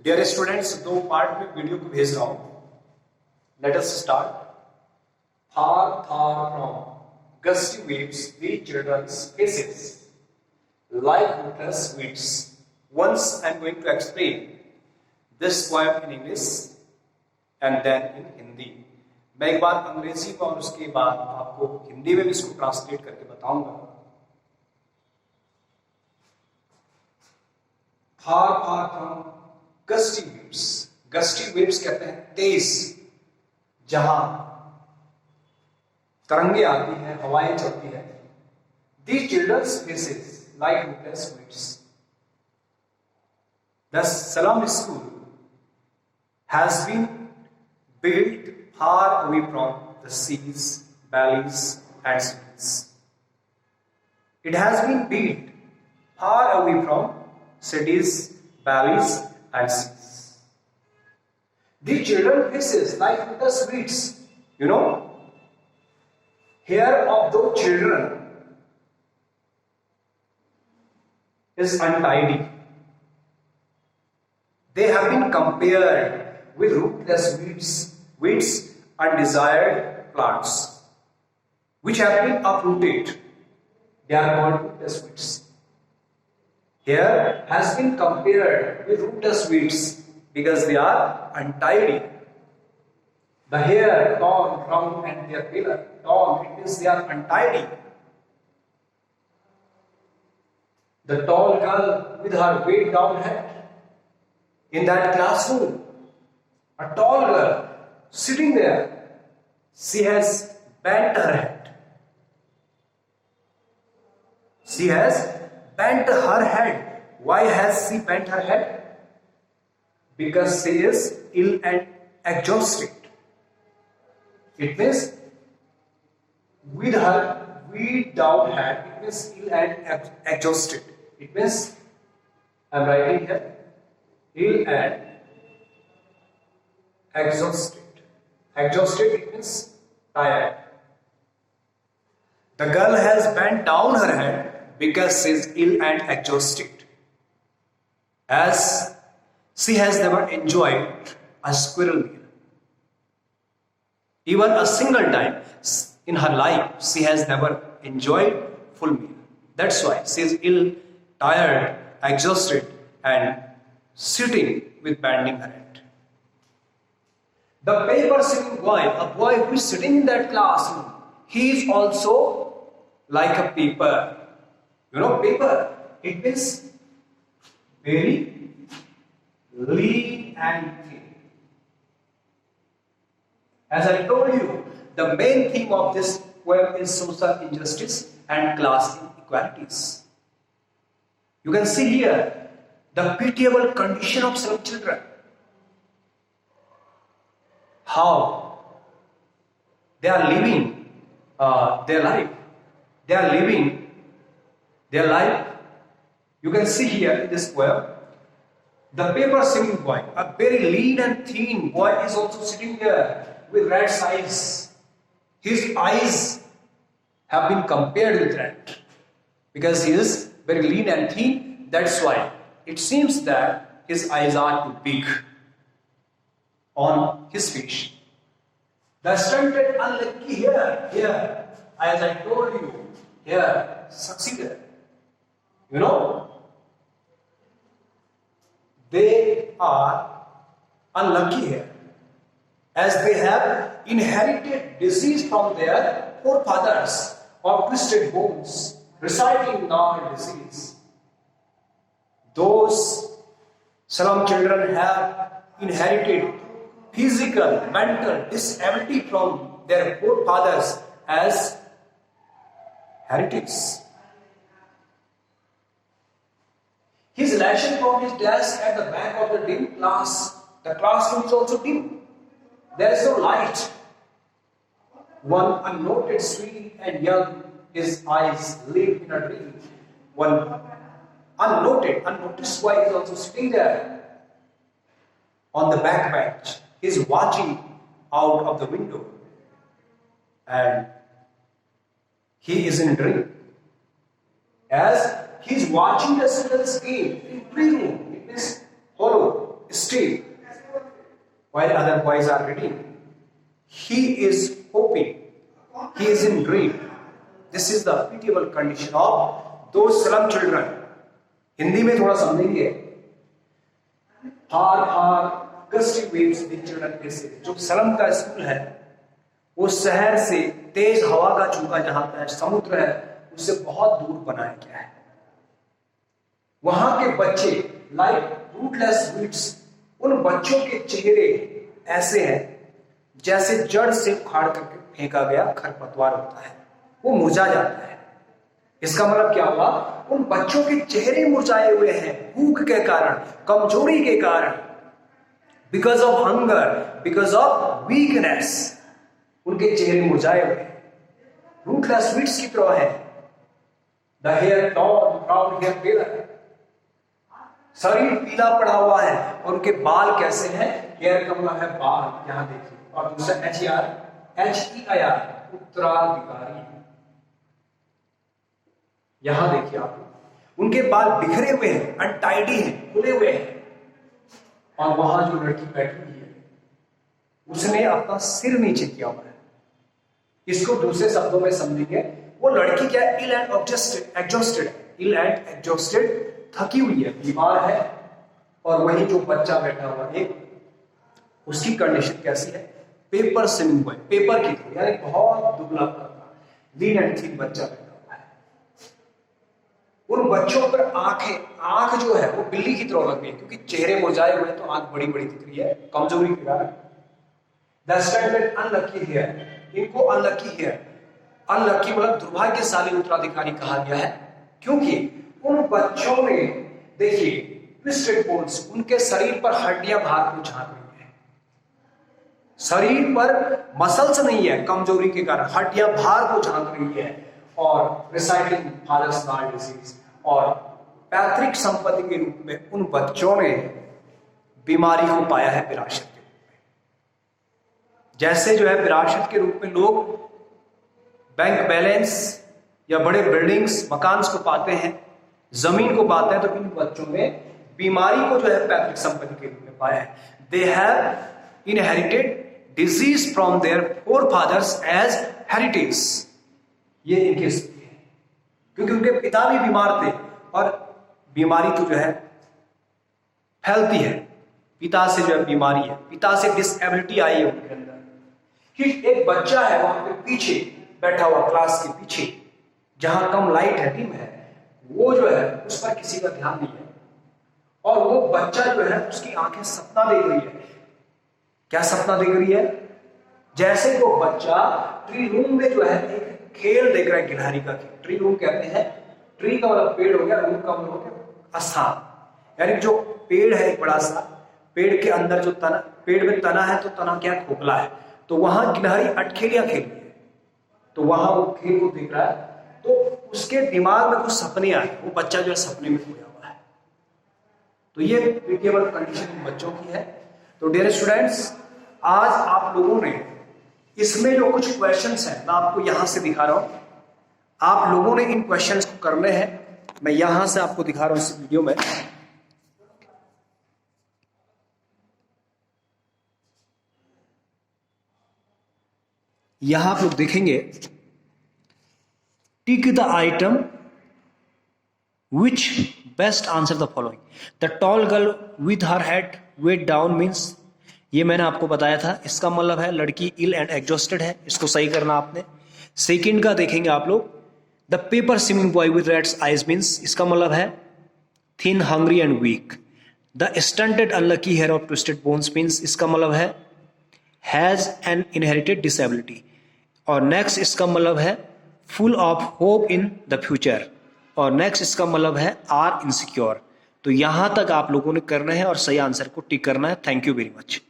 Dear students, दो part में video को भेज रहा हूं। Let us start. Far, far from gusty waves, three children's faces like rootless weeds. Once I'm going to explain this poem in English and then in Hindi. मैं एक बार अंग्रेजी में और उसके बाद आपको हिंदी में भी इसको ट्रांसलेट करके बताऊंगा। Far, far from gusty waves. Gusty waves कहते हैं तेज, जहां तरंगे आती हैं, हवाएं चलती हैं। These children's faces like rootless weeds. The Salam School has been built far away from the seas, valleys, and cities. It has been built far away from cities, valleys, and seas. These children's faces like rootless weeds. You know, hair of those children is untidy. They have been compared with rootless weeds, undesired plants, which have been uprooted. They are called rootless weeds. Hair has been compared with rootless weeds because they are untidy. The hair torn from and their pillar torn, it means they are untidy. The tall girl with her weighed down head in that classroom, a tall girl sitting there, she has bent her head. She has bent her head. Why has she bent her head? Because she is ill and exhausted. It means with her weighed down head, it means ill and exhausted. It means, I am writing here, ill and exhausted. Exhausted, it means tired. The girl has bent down her head because she is ill and exhausted, as she has never enjoyed a squirrel meal. Even a single time in her life, she has never enjoyed full meal. That's why she is ill, tired, exhausted, and sitting with bending her head. The paper sitting boy, a boy who is sitting in that classroom, he is also like a paper. You know, paper, it means very lean and thin. As I told you, the main theme of this poem is social injustice and class inequalities. You can see here the pitiable condition of some children. How they are living their life. They are living their life. You can see here in this poem, the paper singing boy, a very lean and thin boy, is also sitting there with rat's eyes. His eyes have been compared with rat because he is very lean and thin. That's why it seems that his eyes are too big on his face. The stunted unlucky here, as I told you, here succeeded. You know, they are unlucky here, as they have inherited disease from their forefathers of twisted bones, residing now in disease. Those Salam children have inherited physical, mental disability from their forefathers as heretics. His relation from his desk at the back of the dim class. The classroom is also dim. There is no light. One unnoted, sweet and young, his eyes live in a dream. One unnoticed boy is also sitting there on the back bench. He is watching out of the window and he is in a dream. As he is watching the children's game in pre-room, it is hollow. still while other boys are reading. He is hoping. He is in dream. This is the pitiable condition of those slum children. Hindi में थोड़ा समझेंगे. Far gusty waves the children faces. जो slum का school है, वो शहर से तेज हवा का झोंका जहां पे समुद्र है उससे बहुत दूर बनाया गया है. वहां के बच्चे लाइक रूटलेस वीड्स, उन बच्चों के चेहरे ऐसे हैं जैसे जड़ से उखाड़ करके फेंका गया खरपतवार होता है, वो मुरझा जाता है. इसका मतलब क्या हुआ? उन बच्चों के चेहरे मुरझाए हुए हैं भूख के कारण, कमजोरी के कारण, because of hunger, because of weakness. उनके चेहरे मुरझाए हुए हैं, रूटलेस वीड्स की तरह है. The hair tall brown hair pallor, शरीर पीला पड़ा हुआ है और उनके बाल कैसे हैं? हेयर का मतलब है बाल, यहां देखिए. और दूसरा HEIR उत्तराधिकारी, यहां देखिए आप, उनके बाल बिखरे हुए हैं, अनटाइडी हैं, खुले हुए हैं. और वहां जो लड़की बैठी हुई है उसने अपना सिर नीचे किया हुआ है. इसको दूसरे शब्दों में समझेंगे, वो लड़की क्या है? इल एंड एग्जॉस्टेड, थकी हुई है, बीमार है. और वही जो बच्चा बैठा हुआ है उसकी कंडीशन कैसी है? पेपर स्विमिंग बॉय, पेपर की तरह, यानी बहुत दुबला पतला, लीन एंड थिन बच्चा बैठा हुआ है. उन बच्चों पर आंख जो है वो बिल्ली की तरह लग गई, क्योंकि चेहरे मुरझाए हुए हैं तो आंख बड़ी बड़ी दिख रही है कमजोरी के कारण. द स्टैंडर्ड अनलकी हियर, इनको अनलकी हियर, अनलकी मतलब दुर्भाग्यशाली उत्तराधिकारी कहा गया है, क्योंकि उन बच्चों में देखिए ट्विस्टेड बोन्स, उनके शरीर पर हड्डियां बाहर को झांक रही है. शरीर पर मसल्स नहीं है, कमजोरी के कारण हड्डियां बाहर को झांक रही है. और रिसाइडिंग फादर्स हार्ट डिजीज, और पैतृक संपत्ति के रूप में उन बच्चों ने बीमारी को पाया है विरासत के रूप में. जैसे जो है विरासत के रूप में लोग बैंक बैलेंस या बड़े बिल्डिंग्स मकान को पाते हैं, जमीन को पाते हैं, तो इन बच्चों ने बीमारी को जो है पैतृक संपत्ति के रूप में पाया है. They have inherited disease from their forefathers as heritage. ये इनकी स्थिति है, क्योंकि उनके पिता भी बीमार थे और बीमारी तो जो है फैलती है. पिता से जो है बीमारी है, पिता से डिसेबिलिटी आई है उनके अंदर. कि एक बच्चा है वहां पे पीछे बैठा हुआ, क्लास के पीछे जहां कम लाइट है, डिम है, वो जो है उस पर किसी का ध्यान नहीं है. और वो बच्चा जो है उसकी आंखें सपना देख रही है. क्या सपना देख रही है? जैसे वो बच्चा ट्री रूम में जो है एक खेल देख रहा है, गिलहरी का खेल. ट्री रूम कहते हैं, ट्री का मतलब पेड़ हो गया, रूम का मतलब हो गया स्थान, यानी जो पेड़ है एक बड़ा सा, पेड़ के अंदर जो तना, पेड़ में तना है तो तना क्या खोखला है, तो वहां गिलहरी अटखेलियां खेल रही है. तो वहां वो खेल को देख रहा है, तो उसके दिमाग में कुछ सपने आए, वो बच्चा जो है सपने में खोया हुआ है. तो ये पिटिएबल कंडीशन बच्चों की है. तो डियर स्टूडेंट्स, आज आप लोगों ने इसमें जो कुछ क्वेश्चंस हैं मैं आपको यहां से दिखा रहा हूं, आप लोगों ने इन क्वेश्चंस को करने हैं. मैं यहां से आपको दिखा रहा हूं इस वीडियो में. यहां आप लोग देखेंगे, tick the item which best answer the following. The tall girl with her head weighed down means, ये मैंने आपको बताया था, इसका मतलब है लड़की इल एंड एग्जॉस्टेड है, इसको सही करना आपने. सेकंड का देखेंगे आप लोग, the paper swimming boy with reds eyes means, इसका मतलब है thin, hungry and weak. The stunted unlucky heir of twisted bones means, इसका मतलब है हैज एन इनहेरिटेड डिसेबिलिटी. और नेक्स्ट इसका मतलब है full of hope in the future. और नेक्स्ट इसका मतलब है आर इनसिक्योर. तो यहां तक आप लोगों ने करना है और सही आंसर को टिक करना है. Thank you very much.